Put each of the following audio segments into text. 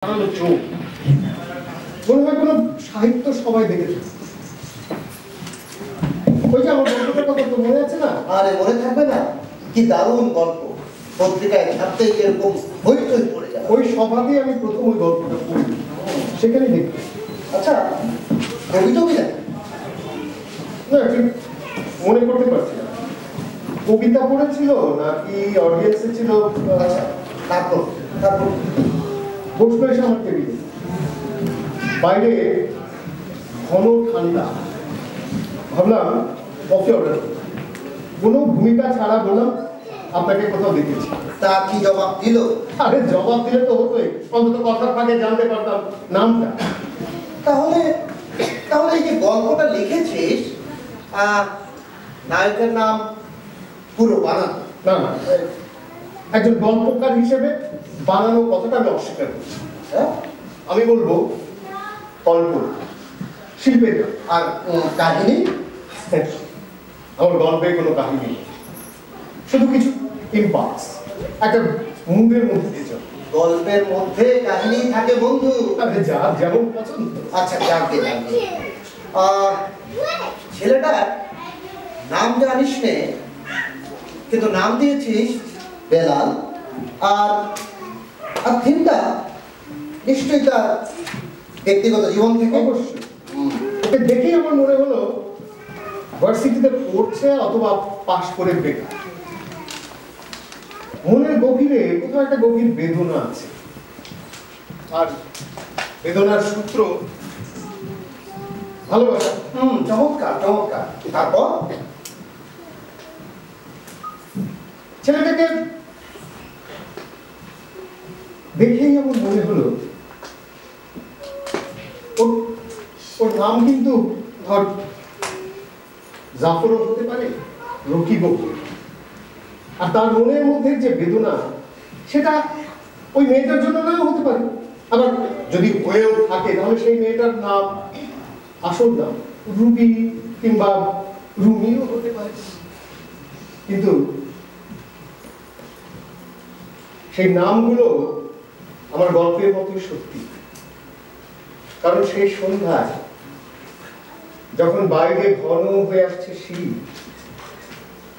চোখ মনে হয় কোনো সাহিত্য সবাই দেখেছে। ওই যে আমার গল্পটার কথা তো মনে আছে না? আরে মনে থাকবে না? কি দারুণ গল্প, পত্রিকায় ছাপতেই এরকম হইচই পড়ে যায়। ওই সভাতেই আমি প্রথম ওই গল্পটা পড়ি, সেখানেই দেখি। আচ্ছা, কবি টবি না? না ঠিক মনে করতে পারছি না, কবিতা পড়েছিল নাকি অডিয়েন্সে ছিল। আচ্ছা, তারপর তারপর বসলো এসে আমার টেবিলে, বাইরে ঘন ঠান্ডা। ভাবলাম কফি অর্ডার করি। কোনো ভূমিকা ছাড়া বললাম আপনাকে কোথাও দেখেছি। তা কি জবাব দিল? আরে জবাব দিলে তো হতোই, অন্তত কথার ফাঁকে জানতে পারতাম নামটা। তাহলে তাহলে এই যে গল্পটা লিখেছিস, নায়কের নাম পুরো বানানো? না না, একজন গল্পকার হিসেবে বানানো কথাটা আমি অস্বীকার করছি। হ্যাঁ? আমি বলবো কল্পনা, শিল্পের নাম। আর কাহিনী? আমার গল্পে কোনো কাহিনী নেই, শুধু কিছু ইম্পালস, একটা মুডের মধ্যে দিয়ে চলে। গল্পের মধ্যে কাহিনী থাকে বন্ধু। আরে যার যেমন পছন্দ। আচ্ছা, জানতে জানতে ছেলেটার নাম জানিস নে, কিন্তু নাম দিয়েছিস বেলাল। আর আর থিমটা নিশ্চয়ই তার ব্যক্তিগত জীবন থেকে। অবশ্যই ওকে দেখেই আমার মনে হলো ভার্সিটিতে পড়ছে অথবা পাশ করে বেকার। মনের গভীরে কোথাও একটা গভীর বেদনা আছে, আর বেদনার সূত্র ভালোবাসা। চমৎকার চমৎকার। তারপর ছেলেটাকে দেখেই আমার মনে হলো ওর নাম কিন্তু ধর জাফরও হতে পারে, রকিবও হতে পারে। আর তার মনের মধ্যে যে বেদনা, সেটা ওই মেয়েটার জন্য নাও হতে পারে। আবার যদি হয়েও থাকে তাহলে সেই মেয়েটার নাম, আসল নাম রুবি কিংবা রুমিও হতে পারে। কিন্তু সেই নামগুলো আমার গল্পের মতোই সত্যি। কারণ সেই সন্ধ্যায় যখন বাইরে ঘন হয়ে আসছে শীত,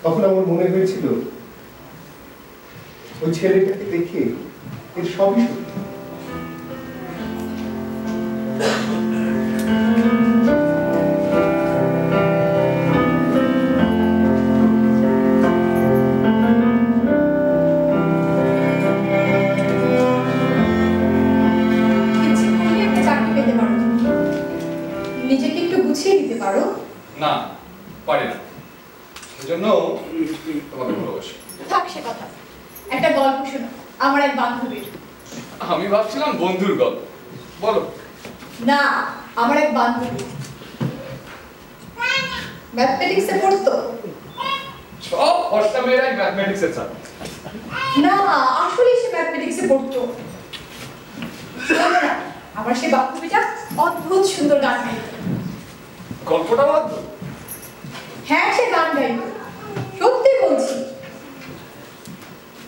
তখন আমার মনে হয়েছিল ওই ছেলেটাকে দেখে এর সবই সত্যি। নিজেকে একটু গুছিয়ে দিতে পারো? না, পারি না। সেজন্য তোমাকে ভালোবাসি। থাক সে কথা, একটা গল্প শোনো আমার এক বান্ধবীর। আমি ভাবছিলাম বন্ধুর গল্প। বলো। না, আমার এক বান্ধবী ম্যাথমেটিক্সে পড়তো। সব ফর্সা মেয়েরাই ম্যাথমেটিক্সের ছাত্র। না, আসলে সে ম্যাথমেটিক্সে পড়তো। আমার সে বান্ধবীটা অদ্ভুত সুন্দর গান গাইত। গল্পটা বলতো? হ্যাঁ, সে গান গাইত, সত্যি বলছি।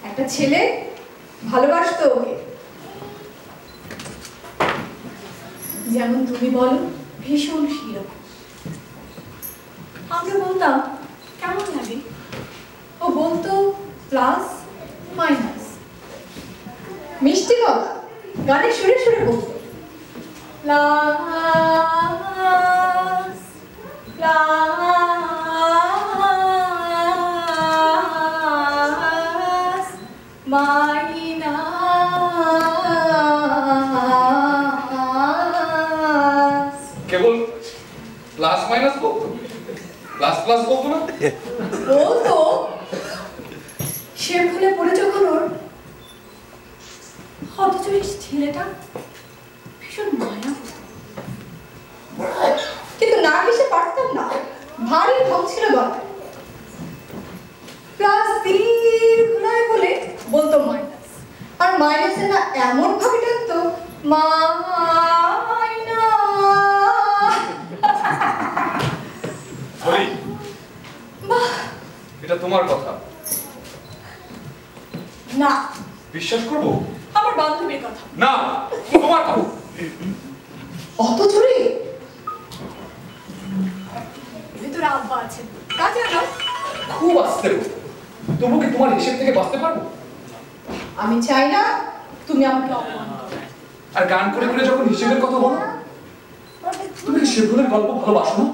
একটা ছেলে ভালোবাসতো ওকে, যেমন তুমি বলো ভীষণ সেরকম। আমরা বলতাম কেমন লাগে, ও বলতো প্লাস মাইনাস। মিষ্টি গলা, গানে সুরে সুরে বলতো প্লাস প্লাস মাইনাস। কেবল প্লাস মাইনাস বলতো, প্লাস প্লাস বলতো না? বলতো। সে ভুলে পড়ে যখন ওর, অথচ এই ছেলেটা ভীষণ মায়া হতো। কিন্তু না হেসে পারতাম না, ভারী ঢং ছিল গলায়। প্লাস দীর্ঘলয় বলে বলতো মাইনাস, আর মাইনাসে না এমন ভাবে টানতো মাইনাস। বলি, বাহ, এটা তোমার কথা। না, বিশ্বাস করবো? আমার বান্ধবীর কথা। না, তোমার খাবো। অত জোরে? ভেতরে আব্বা আছেন, কাজে যাও। খুব আস্তে গো, তবু কি তোমার হিসেব থেকে বাঁচতে পারবো? আমি চাই না তুমি আমাকে অপমান করো। আর গান করে করে যখন হিসেবের কথা বলো, তুমি কি সেগুলোর গল্প ভালোবাসো না?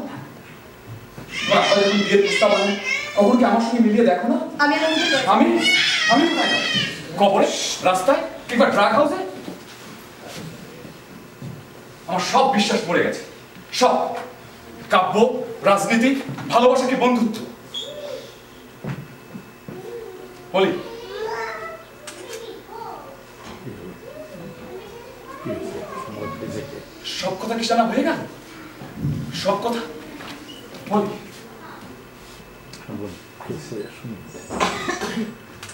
তোমার আব্বা যখন বিয়ের প্রস্তাব আনেন, তখন কি আমার সঙ্গে মিলিয়ে দেখো না? আমি আর উঠে যাই। আমি আমি কোথায় যাবো? কবরে, রাস্তায়, কিংবা ড্রাগ হাউসে? আমার সব বিশ্বাস পড়ে গেছে, সব। কাব্য, রাজনীতি, ভালোবাসা কি বন্ধুত্ব? বলি, সব কথা কি জানা হয়ে গেল? সব কথা বলি,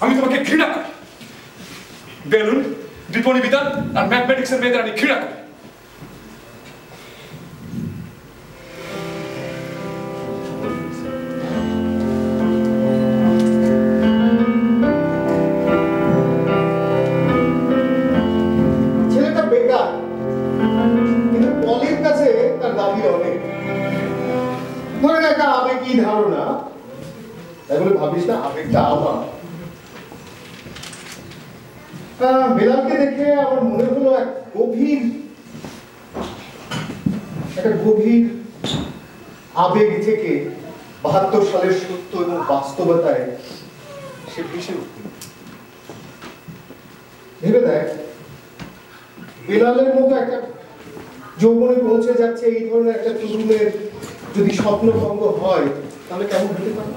আমি তোমাকে ঘৃণা করি। বেলুন, বিপণী বিতান আর ম্যাথমেটিক্সের মেয়েদের আমি ঘৃণা করি। ছেলেটা বেকার, কিন্তু পলির কাছে তার দাবি অনেক। ধরেন একটা আবেগী ধারণা, তাই বলে ভাবিস না আবেগটা আমার। বেলালকে দেখে আমার মনে হলো একটা গভীর আবেগ থেকে ৭২ সালের সত্য এবং বাস্তবতায় সে ভেসে উঠল। ভেবে দেখ, বেলালের মতো একটা যৌবনে পৌঁছে যাচ্ছে এই ধরনের একটা তরুণের যদি স্বপ্নভঙ্গ হয়, তাহলে কেমন হতে পারে?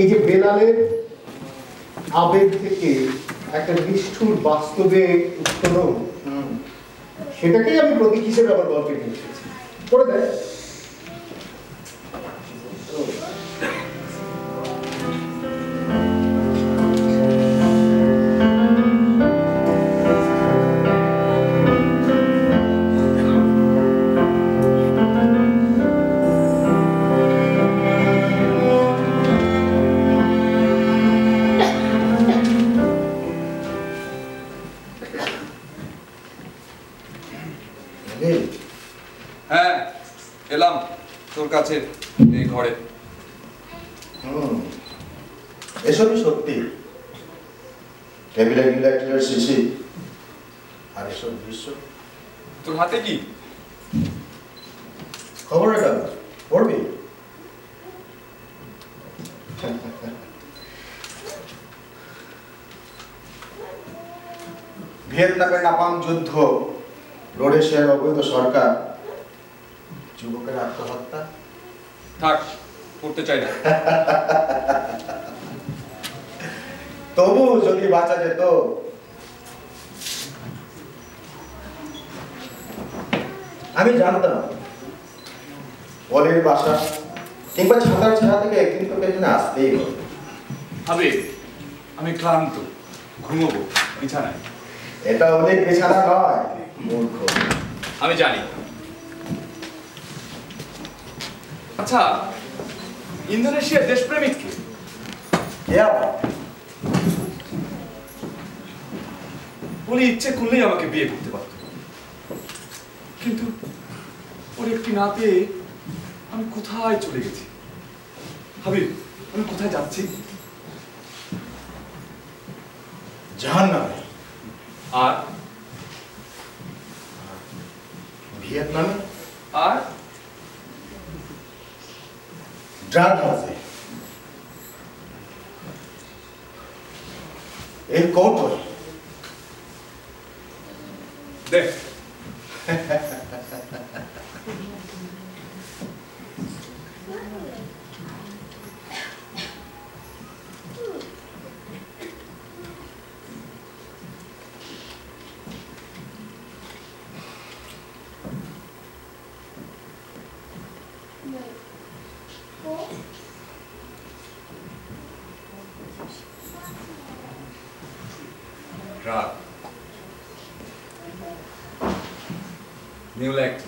এই যে বেলালের আবেগ থেকে একটা নিষ্ঠুর বাস্তবে উত্তরণ, সেটাকেই আমি প্রতীক হিসেবে আমার গল্পে নিয়ে এসেছি। করে দেখ। হ্যাঁ, এলাম তোর কাছে এই ঘরে। এসবই সত্যি। টেবিলের ইলেকট্রিকের শিশি আর এসব দৃশ্য। তোর হাতে কি? খবরের কাগজ পড়বি? ভিয়েতনামের নাপাং যুদ্ধ, রোডেশিয়ার অবৈধ সরকার, যুবকের আত্মহত্যা। থাক, পড়তে চাই না। তবু যদি বাঁচা যেত। আমি জানতাম পলের বাসা কিংবা ছাতার ছায়া থেকে একদিন তোকে এখানে আসতেই হবে। আমি ক্লান্ত, ঘুমোবো বিছানায়। এটা অনেক বিছানা নয়, মূর্খ। আমি জানি। আচ্ছা, ইন্দোনেশিয়ার দেশপ্রেমিক কে? কে আবার? বলি ইচ্ছে করলেই আমাকে বিয়ে করতে পারত, কিন্তু ওর একটি না পেয়ে আমি কোথায় চলে গেছি? হাবিব, আমি কোথায় যাচ্ছি? জাহান্নামে। আর ভিয়েতনামে। আর ড্রাগ হাউসে। এই কৌটল দেখ, ড্রাগ, নিউ ল্যাক্ট,